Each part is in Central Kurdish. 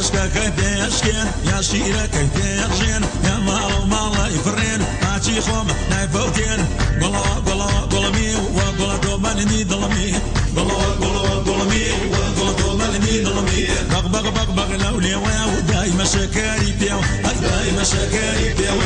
عشقك بيشكين يا شيرك بيرجين يا مال يفرين ماشي خوم نايفوتين قلا مي وقلا دوماني ظلمي قلا مي وقلا دوماني ظلمي بغ لولي ودايما شكاري بيو دايما شكاري بيو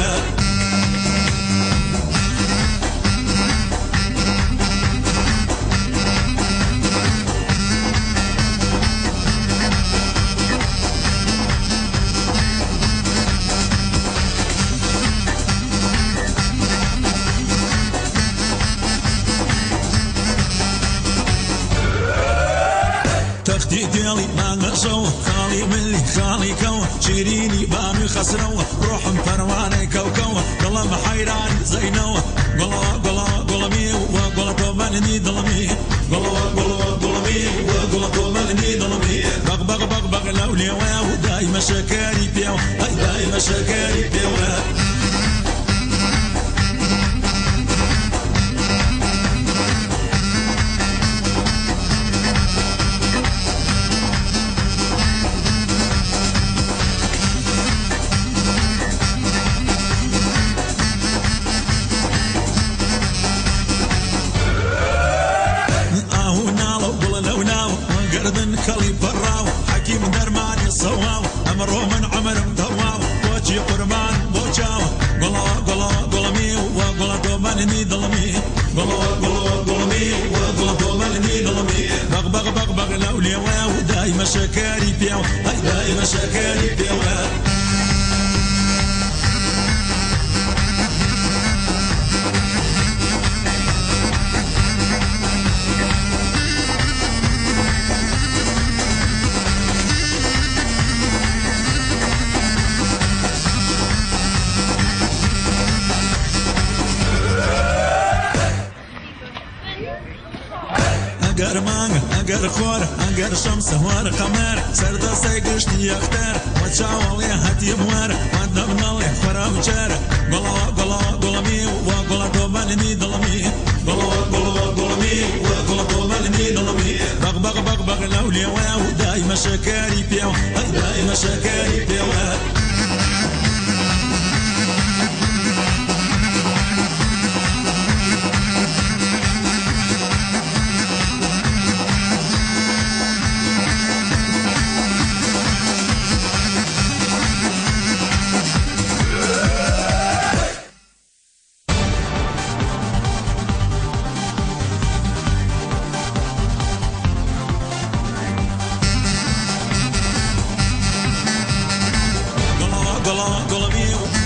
تختي ديالي ما نقصو خالي ملي خالي كون شيريني بامي خسرو روح مفرواني كوكو قلم حيراني زينو قلا مي وقلا دوماني ظلمي قلا مي وقلا دوماني ظلمي بغ لولي ودايما شكاري بيو دايما شكاري بيو قردن كلي براو حكيم درماني صواو امرو من عمر مدواو وجي قربان بوجاو قلا مي وقلا دوماني ظلمي قلا مي وقلا دوماني ظلمي بغ لولي ودايما شكاري بيو دايما شكاري بيو اگر مانگ اگر خور اگر شمس هوار قمر سرد سيقشتي يختار وتشاولي هاتي بوار ودم نالي فرام جار قلا مي وقلا دوماني ظلمي قلا مي وقلا دوماني ظلمي بغ لولي ودايما شكاري بيو دايما شكاري بيو قلا مي